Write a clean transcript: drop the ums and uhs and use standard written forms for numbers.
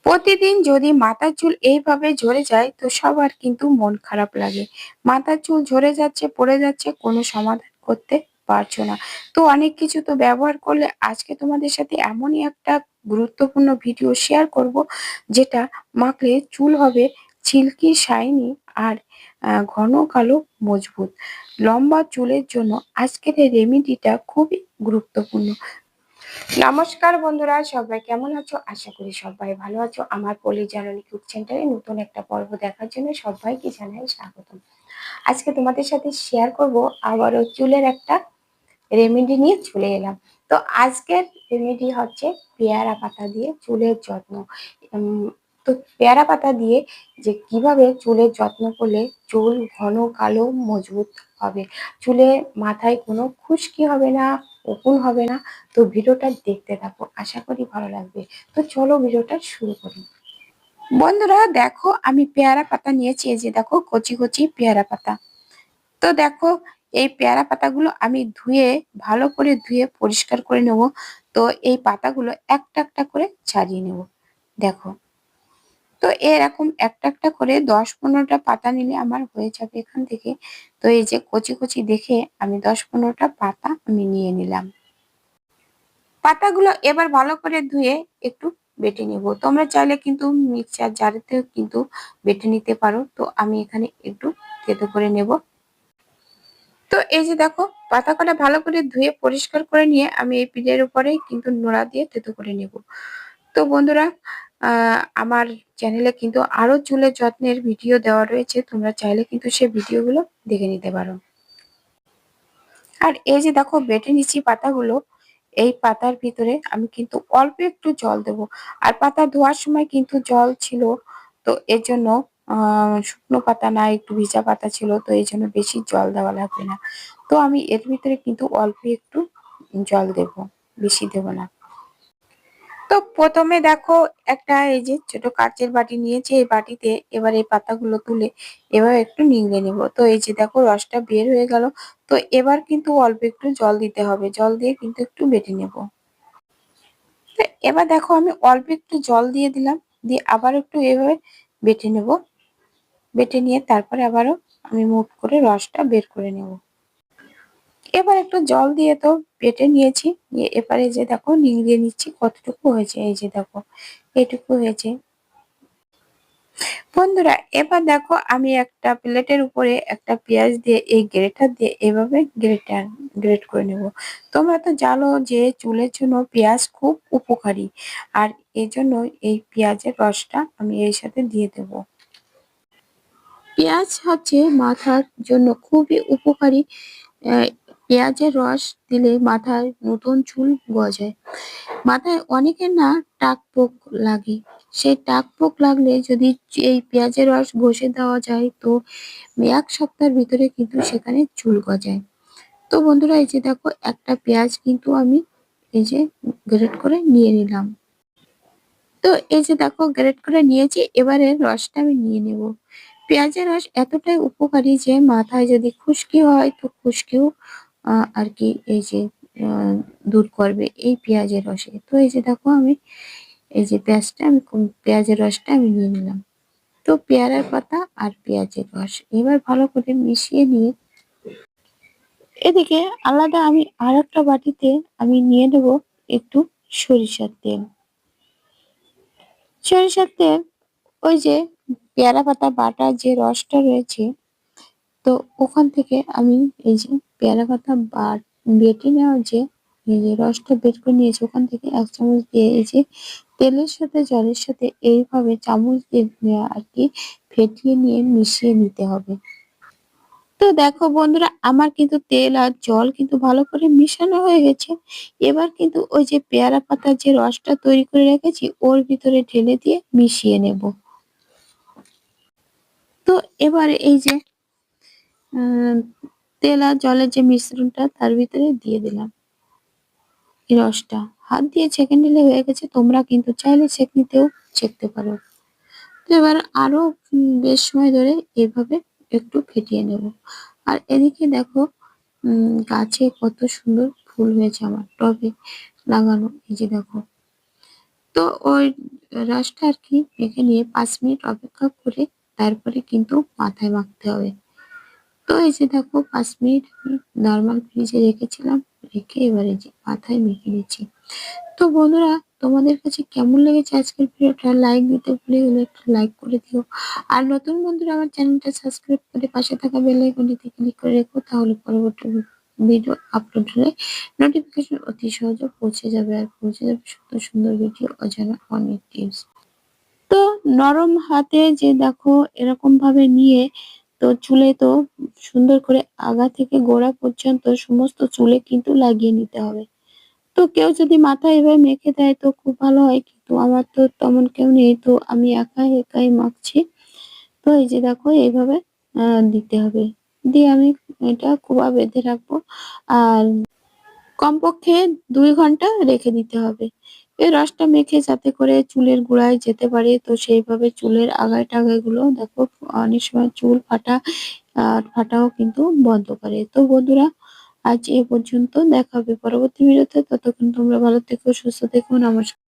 প্রতিদিন যদি মাথার চুল এইভাবে ঝরে যায় তো সবার কিন্তু মন খারাপ লাগে। মাথার চুল ঝরে যাচ্ছে, পড়ে যাচ্ছে, কোনো সমাধান করতে পারছো না। তো অনেক কিছু তো ব্যবহার করলে আজকে তোমাদের সাথে এমনই একটা গুরুত্বপূর্ণ ভিডিও শেয়ার করব, যেটা মাখলে চুল হবে সিল্কি শাইনি আর ঘন কালো মজবুত। লম্বা চুলের জন্য আজকের এই রেমেডিটা খুবই গুরুত্বপূর্ণ। নমস্কার বন্ধুরা, সবাই কেমন আছো? আশা করি সবাই ভালো আছো। আমার পলি জার্নাল কুক সেন্টারে নতুন একটা পর্ব দেখার জন্য সবাইকে জানাই স্বাগতম। আজকে তোমাদের সাথে শেয়ার করব আবারও চুলের একটা রেমেডি নিয়ে চলে এলাম। তো আজকের রেমেডি হচ্ছে পেয়ারা পাতা দিয়ে চুলের যত্ন। উম, তো পেয়ারা পাতা দিয়ে যে কিভাবে চুলের যত্ন করলে চুল ঘন কালো মজবুত হবে, চুলে মাথায় কোনো খুশকি হবে না, উকুন হবে না। তো ভিডিওটা দেখতে থাকো, আশা করি ভালো লাগবে। তো চলো ভিডিওটা শুরু করি। বন্ধুরা দেখো, আমি পেয়ারা পাতা নিয়েছি। এই যে দেখো, কচি কচি পেয়ারা পাতা। তো দেখো, এই পেয়ারা পাতাগুলো আমি ধুয়ে, ভালো করে ধুয়ে পরিষ্কার করে নেব। তো এই পাতাগুলো একটা একটা করে ছাড়িয়ে নেব। দেখো, তো এরকম একটা একটা করে 10-15টা পাতা নিলে আমার হয়ে যাবে এখান থেকে। তো এই যে কচি কচি দেখে আমি 10-15টা পাতা আমি নিয়ে নিলাম। পাতাগুলো এবার ভালো করে ধুয়ে একটু বেটে নেব। তোমরা চাইলে কিন্তু মিক্সচার জারেতেও কিন্তু বেটে নিতে পারো। তো আমি এখানে একটু থেতো করে নেব। তো এই যে দেখো, পাতা কটা ভালো করে ধুয়ে পরিষ্কার করে নিয়ে আমি এই পিঠের উপরে কিন্তু নোড়া দিয়ে থেতো করে নেব। তো বন্ধুরা, আমার চ্যানেলে কিন্তু আরো চুলের যত্নের ভিডিও দেওয়া রয়েছে, তোমরা চাইলে কিন্তু সেই ভিডিওগুলো দেখে নিতে পারো। আর এই যে দেখো, বেটে নিচ্ছি পাতাগুলো। এই পাতার ভিতরে আমি কিন্তু অল্প একটু জল দেব। আর পাতা ধোয়ার সময় কিন্তু জল ছিল, তো এর জন্য শুকনো পাতা না, একটু ভিজা পাতা ছিল, তো এই জন্য বেশি জল দেওয়া লাগবে না। তো আমি এর ভিতরে কিন্তু অল্প একটু জল দেব, বেশি দেব না। তো প্রথমে দেখো, একটা এই যে ছোট কাচের বাটি নিয়েছি। এই বাটিতে এবার এই পাতাগুলো তুলে এবার একটু নিংড়ে নেব। তো এই যে দেখো, রসটা বের হয়ে গেল। তো এবার কিন্তু অল্প একটু জল দিতে হবে, জল দিয়ে কিন্তু একটু বেটে নেব। তো এবার দেখো, আমি অল্প একটু জল দিয়ে দিলাম, দিয়ে আবার একটু এভাবে বেটে নেব। বেটে নিয়ে তারপরে আবারও আমি মুঠ করে রসটা বের করে নেব। এবার একটু জল দিয়ে তো বেটে নিয়েছি, নিয়ে এবারে যে দেখো নিংড়িয়ে নিচ্ছি কতটুকু হয়েছে। এই যে দেখো, এটুকু হয়েছে। বন্ধুরা এবার দেখো, আমি একটা প্লেটের উপরে একটা পেঁয়াজ দিয়ে এই গ্রেটার দিয়ে এভাবে গ্রেট করে নেব। তোমরা তো জানো যে চুলের জন্য পেঁয়াজ খুব উপকারী, আর এই জন্য এই পেঁয়াজের রসটা আমি এর সাথে দিয়ে দেব। পেঁয়াজ হচ্ছে মাথার জন্য খুবই উপকারী। আহ, পেঁয়াজের রস দিলে মাথায় নতুন চুল গজায়। মাথায় অনেকের না টাকপোক লাগে। সেই টাকপোক লাগলে যদি এই পেঁয়াজের রস ঘষে দেওয়া যায়, তো 1 সপ্তাহের ভিতরে কিন্তু সেখানে চুল গজায়। তো বন্ধুরা এই যে দেখো, একটা পেঁয়াজ কিন্তু আমি এই যে গ্রেট করে নিয়ে নিলাম। তো এই যে দেখো, গ্রেট করে নিয়েছি। এবারে রসটা আমি নিয়ে নেব। পেঁয়াজের রস এতটাই উপকারী যে মাথায় যদি খুশকি হয় তো খুশকিও আর কি এই যে আহ, দূর করবে এই পেঁয়াজের রসে। তো এই যে দেখো, আমি এই যে পেঁয়াজের রসটা আমি নিয়ে নিলাম। তো পেয়ারার পাতা আর পেঁয়াজের রস এবার ভালো করে মিশিয়ে নিয়ে এদিকে আলাদা আমি আর একটা বাটিতে আমি নিয়ে নেব একটু সরিষার তেল। সরিষার তেল, ওই যে পেয়ারা পাতা বাটার যে রসটা রয়েছে, তো ওখান থেকে আমি এই যে পেয়ারা পাতা বেটে নেওয়া যে এই যে রসটা বের করে নিয়েছি, ওখান থেকে 1 চামচ দিয়ে এই যে তেলের সাথে জলের সাথে এইভাবে চামচ দিয়ে আর কি ফেটিয়ে নিয়ে মিশিয়ে নিতে হবে। তো দেখো বন্ধুরা, আমার কিন্তু তেল আর জল কিন্তু ভালো করে মিশানো হয়ে গেছে। এবার কিন্তু ওই যে পেয়ারা পাতার যে রসটা তৈরি করে রেখেছি ওর ভিতরে ঢেলে দিয়ে মিশিয়ে নেব। তো এবারে এই যে আহ, তেল আর জলের যে মিশ্রণটা তার ভিতরে দিয়ে দিলাম এই রসটা। হাত দিয়ে ছেঁকে নিলে হয়ে গেছে, তোমরা কিন্তু চাইলে ছেঁকনিতেও ছেঁকতে পারো। তো এবার আরো বেশ সময় ধরে এইভাবে একটু ফেটিয়ে নেব। আর এদিকে দেখো, গাছে কত সুন্দর ফুল হয়েছে আমার টবে লাগানো। এই যে দেখো, তো তো ওই রসটা আর কি মেখে নিয়ে ৫ মিনিট অপেক্ষা করে তারপরে কিন্তু মাথায় মাখতে হবে। তো এই যে দেখো ৫ মিনিট আমি নরমাল ফ্রিজে রেখেছিলাম। রেখে এবার এই যে মাথায় মেখে নিচ্ছি। তো বন্ধুরা, তোমাদের কাছে কেমন লেগেছে আজকের ভিডিওটা? লাইক দিতে ভুলে গেলে একটা লাইক করে দিও। আর নতুন বন্ধুরা আমার চ্যানেলটা সাবস্ক্রাইব করে পাশে থাকা বেল আইকনটিতে ক্লিক করে রেখো, তাহলে পরবর্তী ভিডিও আপলোড হলে নোটিফিকেশন অতি সহজে পৌঁছে যাবে। আর পৌঁছে যাবে সুন্দর সুন্দর ভিডিও, অজানা অনেক টিপস। তো নরম হাতে যে দেখো এরকম ভাবে নিয়ে তো চুলে তো সুন্দর করে আগা থেকে গোড়া পর্যন্ত সমস্ত চুলে কিন্তু লাগিয়ে নিতে হবে। তো কেউ যদি মাথায় এভাবে মেখে দেয় তো খুব ভালো হয়, কিন্তু আমার তো তেমন কেউ নেই, তো আমি একাই একাই মাখছি। তো এই যে দেখো এইভাবে দিতে হবে। দিয়ে আমি এটা কুয়া বেঁধে রাখবো। আর কমপক্ষে ২ ঘন্টা রেখে দিতে হবে। এই রসটা মেখে যাতে করে চুলের গোড়ায় যেতে পারে, তো সেইভাবে চুলের আগায়-টাগায় গুলো দেখো অনেক সময় চুল ফাটাও কিন্তু বন্ধ করে। তো বন্ধুরা, আজ এ পর্যন্ত। দেখা হবে পরবর্তী ভিডিওতে। ততক্ষণ তোমরা ভালো থেকো, সুস্থ থেকো। নমস্কার।